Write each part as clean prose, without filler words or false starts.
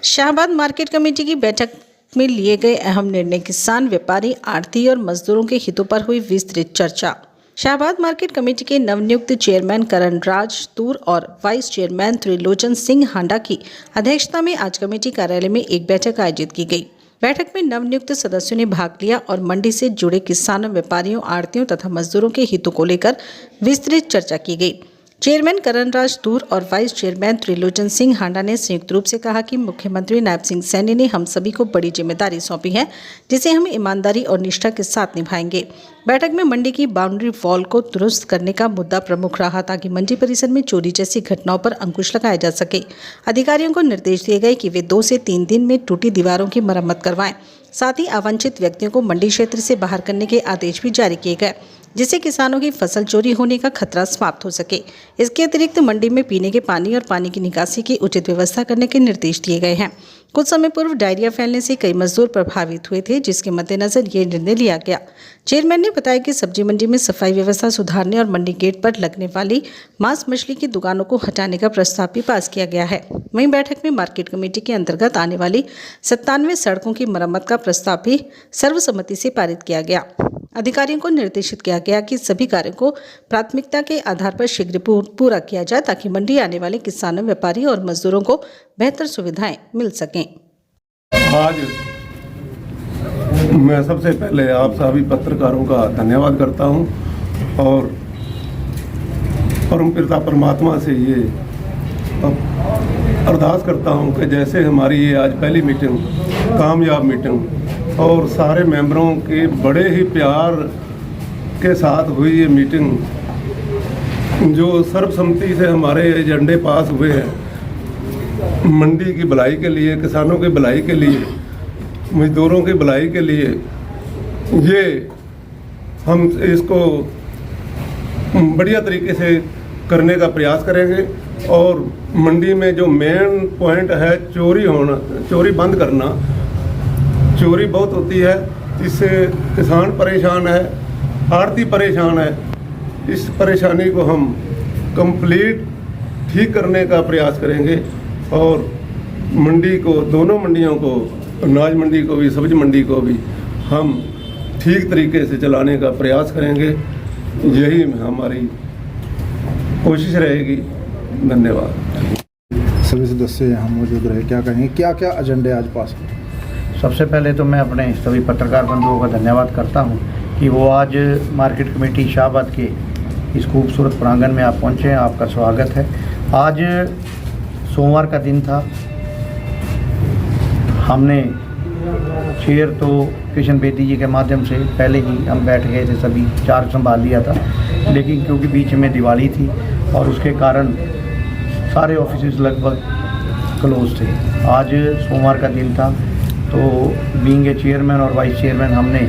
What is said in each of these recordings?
Shahabad market committee की बैठक में लिए गए अहम निर्णय, किसान, व्यापारी, आढ़ती और मजदूरों के हितों पर हुई विस्तृत चर्चा। शाहबाद मार्केट कमेटी के नवनियुक्त चेयरमैन करण राज तूर और वाइस चेयरमैन त्रिलोचन सिंह हांडा की अध्यक्षता में आज कमेटी कार्यालय में एक बैठक आयोजित की गई। बैठक में नवनियुक्त सदस्यों ने भाग लिया और मंडी से जुड़े किसानों, व्यापारियों, आढ़तियों तथा मजदूरों के हितों को लेकर विस्तृत चर्चा की गई। चेयरमैन करण राज तूर और वाइस चेयरमैन त्रिलोचन सिंह हांडा ने संयुक्त रूप से कहा कि मुख्यमंत्री नायब सिंह सैनी ने हम सभी को बड़ी जिम्मेदारी सौंपी है, जिसे हम ईमानदारी और निष्ठा के साथ निभाएंगे। बैठक में मंडी की बाउंड्री वॉल को दुरुस्त करने का मुद्दा प्रमुख रहा, ताकि मंडी परिसर में चोरी जैसी घटनाओं पर अंकुश लगाया जा सके। अधिकारियों को निर्देश दिए गए कि वे 2 से 3 दिन में टूटी दीवारों की मरम्मत करवाएं। साथ ही अवांछित व्यक्तियों को मंडी क्षेत्र से बाहर करने के आदेश भी जारी किए गए, जिससे किसानों की फसल चोरी होने का खतरा समाप्त हो सके। इसके अतिरिक्त मंडी में पीने के पानी और पानी की निकासी की उचित व्यवस्था करने के निर्देश दिए गए हैं। कुछ समय पूर्व डायरिया फैलने से कई मजदूर प्रभावित हुए थे, जिसके मद्देनजर ये निर्णय लिया गया। चेयरमैन ने बताया कि सब्जी मंडी में सफाई व्यवस्था सुधारने और मंडी गेट पर लगने वाली मांस मछली की दुकानों को हटाने का प्रस्ताव भी पास किया गया है। वहीं बैठक में मार्केट कमेटी के अंतर्गत आने वाली 97 सड़कों की मरम्मत का प्रस्ताव भी सर्वसम्मति से पारित किया गया। अधिकारियों को निर्देशित किया गया कि सभी कार्यों को प्राथमिकता के आधार पर शीघ्र पूरा किया जाए, ताकि मंडी आने वाले किसानों, व्यापारी और मजदूरों को बेहतर सुविधाएं मिल सकें। आज मैं सबसे पहले आप सभी पत्रकारों का धन्यवाद करता हूं और परमपिता परमात्मा से ये अरदास करता हूं कि जैसे हमारी ये आज पहली मीटिंग कामयाब मीटिंग और सारे मेंबरों के बड़े ही प्यार के साथ हुई ये मीटिंग, जो सर्वसम्मति से हमारे एजेंडे पास हुए हैं मंडी की भलाई के लिए, किसानों की भलाई के लिए, मजदूरों की भलाई के लिए, ये हम इसको बढ़िया तरीके से करने का प्रयास करेंगे। और मंडी में जो मेन पॉइंट है चोरी बंद करना। चोरी बहुत होती है, इससे किसान परेशान है, आढ़ती परेशान है। इस परेशानी को हम कंप्लीट ठीक करने का प्रयास करेंगे और मंडी को, दोनों मंडियों को, अनाज मंडी को भी, सब्जी मंडी को भी हम ठीक तरीके से चलाने का प्रयास करेंगे। यही हमारी कोशिश रहेगी। धन्यवाद। सभी सदस्य यहाँ मौजूद रहे, क्या कहेंगे, क्या क्या एजेंडे आज पास हुए? सबसे पहले तो मैं अपने सभी पत्रकार बंधुओं का धन्यवाद करता हूँ कि वो आज मार्केट कमेटी शाहबाद के इस खूबसूरत प्रांगण में आप पहुँचे हैं। आपका स्वागत है। आज सोमवार का दिन था। हमने चेयर तो किशन बेदी जी के माध्यम से पहले ही हम बैठ गए थे, सभी चार्ज संभाल लिया था, लेकिन क्योंकि बीच में दिवाली थी और उसके कारण सारे ऑफिस लगभग क्लोज थे। आज सोमवार का दिन था, तो बीइंग ए चेयरमैन और वाइस चेयरमैन हमने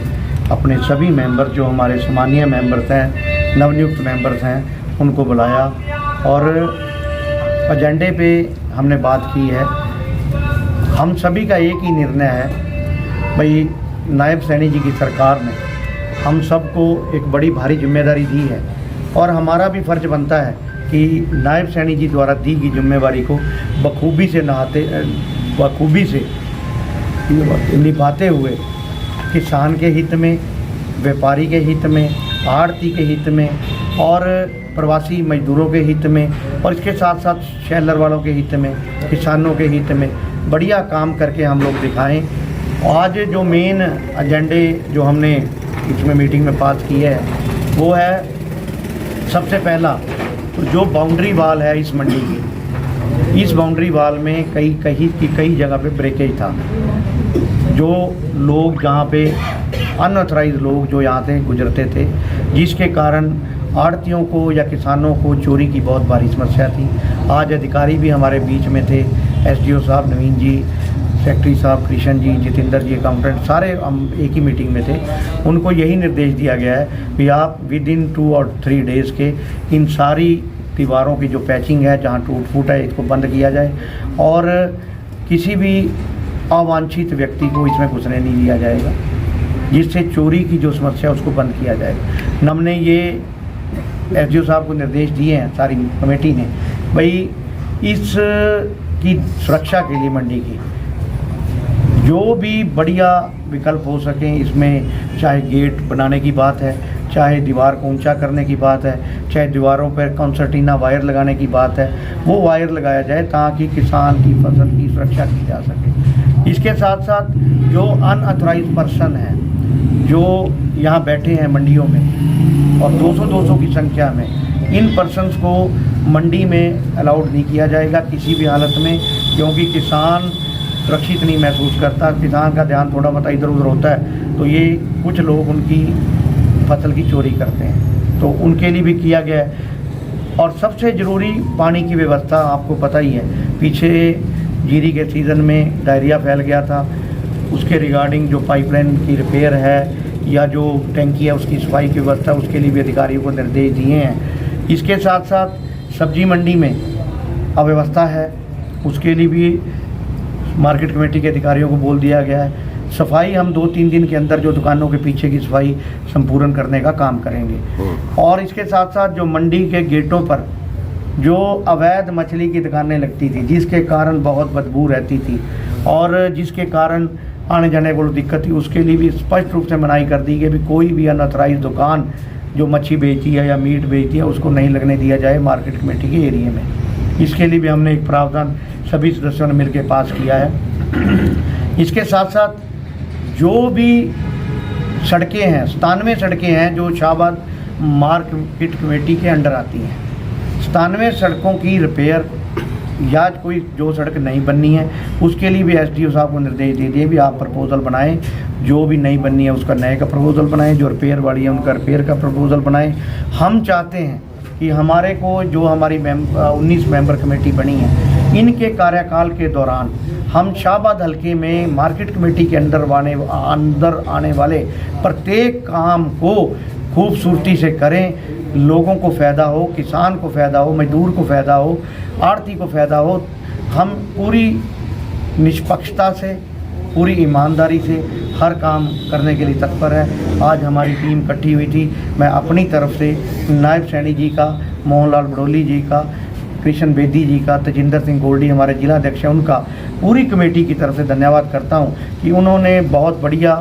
अपने सभी मेंबर, जो हमारे सम्मानीय मेंबर्स हैं, नवनियुक्त मेंबर्स हैं, उनको बुलाया और एजेंडे पे हमने बात की है। हम सभी का एक ही निर्णय है, भाई नायब सैनी जी की सरकार ने हम सबको एक बड़ी भारी जिम्मेदारी दी है और हमारा भी फ़र्ज़ बनता है कि नायब सैनी जी द्वारा दी गई जिम्मेवारी को बखूबी से निभाते हुए किसान के हित में, व्यापारी के हित में, आढ़ती के हित में और प्रवासी मजदूरों के हित में और इसके साथ साथ शेलर वालों के हित में, किसानों के हित में बढ़िया काम करके हम लोग दिखाएं। आज जो मेन एजेंडे जो हमने इसमें मीटिंग में पास किए है, वो है सबसे पहला तो जो बाउंड्री वाल है इस मंडी की, इस बाउंड्री वाल में कई जगह पे ब्रेकेज था। जो लोग यहाँ पे अनऑथराइज लोग जो यहाँ से गुजरते थे, जिसके कारण आढ़तियों को या किसानों को चोरी की बहुत भारी समस्या थी। आज अधिकारी भी हमारे बीच में थे, एसडीओ साहब नवीन जी, सेक्रेटरी साहब कृष्ण जी, जितेंद्र जी अकाउंटेंट, सारे हम एक ही मीटिंग में थे। उनको यही निर्देश दिया गया है कि आप विद इन 2 और 3 डेज़ के इन सारी दीवारों की जो पैचिंग है, जहाँ टूट फूट है, इसको बंद किया जाए और किसी भी अवांछित व्यक्ति को इसमें घुसने नहीं दिया जाएगा, जिससे चोरी की जो समस्या है उसको बंद किया जाएगा। हमने ये एसडीओ साहब को निर्देश दिए हैं सारी कमेटी ने, भाई इस की सुरक्षा के लिए मंडी की जो भी बढ़िया विकल्प हो सकें इसमें, चाहे गेट बनाने की बात है, चाहे दीवार को ऊंचा करने की बात है, चाहे दीवारों पर कंसर्टीना वायर लगाने की बात है, वो वायर लगाया जाए ताकि किसान की फसल की सुरक्षा की जा सके। इसके साथ साथ जो अनऑथराइज पर्सन हैं जो यहाँ बैठे हैं मंडियों में और 200 की संख्या में, इन पर्सन्स को मंडी में अलाउड नहीं किया जाएगा किसी भी हालत में, क्योंकि किसान सुरक्षित नहीं महसूस करता। किसान का ध्यान थोड़ा बहुत इधर उधर होता है तो ये कुछ लोग उनकी फसल की चोरी करते हैं, तो उनके लिए भी किया गया है। और सबसे ज़रूरी पानी की व्यवस्था, आपको पता ही है पीछे जीरी के सीज़न में डायरिया फैल गया था, उसके रिगार्डिंग जो पाइपलाइन की रिपेयर है या जो टैंकी है उसकी सफाई की व्यवस्था, उसके लिए भी अधिकारियों को निर्देश दिए हैं। इसके साथ साथ सब्जी मंडी में अव्यवस्था है, उसके लिए भी मार्केट कमेटी के अधिकारियों को बोल दिया गया है। सफाई हम 2-3 दिन के अंदर जो दुकानों के पीछे की सफाई संपूर्ण करने का काम करेंगे। और इसके साथ साथ जो मंडी के गेटों पर जो अवैध मछली की दुकानें लगती थी, जिसके कारण बहुत बदबू रहती थी और जिसके कारण आने जाने को दिक्कत थी, उसके लिए भी स्पष्ट रूप से मनाही कर दी गई भी कोई भी अनऑथराइज दुकान जो मच्छी बेचती है या मीट बेचती है उसको नहीं लगने दिया जाए मार्केट कमेटी के एरिया में। इसके लिए भी हमने एक प्रावधान सभी सदस्यों ने मिलकर पास किया है। इसके साथ साथ जो भी सड़कें हैं, 97 सड़कें हैं जो शाहबाद मार्केट कमेटी के अंडर आती हैं, 97 सड़कों की रिपेयर या कोई जो सड़क नहीं बननी है उसके लिए भी एसडीओ साहब को निर्देश दे दिए भी आप प्रपोजल बनाएं, जो भी नहीं बननी है उसका नए का प्रपोजल बनाएं, जो रिपेयर वाली है उनका रिपेयर का प्रपोजल बनाएं। हम चाहते हैं कि हमारे को जो हमारी 19 मेंबर कमेटी बनी है, इनके कार्यकाल के दौरान हम शाहबाद हल्के में मार्केट कमेटी के अंदर आने वाले प्रत्येक काम को खूबसूरती से करें, लोगों को फ़ायदा हो, किसान को फ़ायदा हो, मजदूर को फ़ायदा हो, आढ़ती को फ़ायदा हो। हम पूरी निष्पक्षता से, पूरी ईमानदारी से हर काम करने के लिए तत्पर है। आज हमारी टीम इकट्ठी हुई थी। मैं अपनी तरफ से नायब सैनी जी का, मोहनलाल बड़ोली जी का, कृष्ण बेदी जी का, तजिंदर सिंह गोल्डी हमारे जिला अध्यक्ष हैं, उनका पूरी कमेटी की तरफ से धन्यवाद करता हूं कि उन्होंने बहुत बढ़िया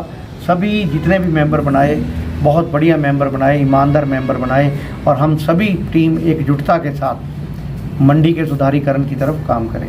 सभी जितने भी मेंबर बनाए, बहुत बढ़िया मेंबर बनाए, ईमानदार मेंबर बनाए और हम सभी टीम एकजुटता के साथ मंडी के सुधारीकरण की तरफ काम करें।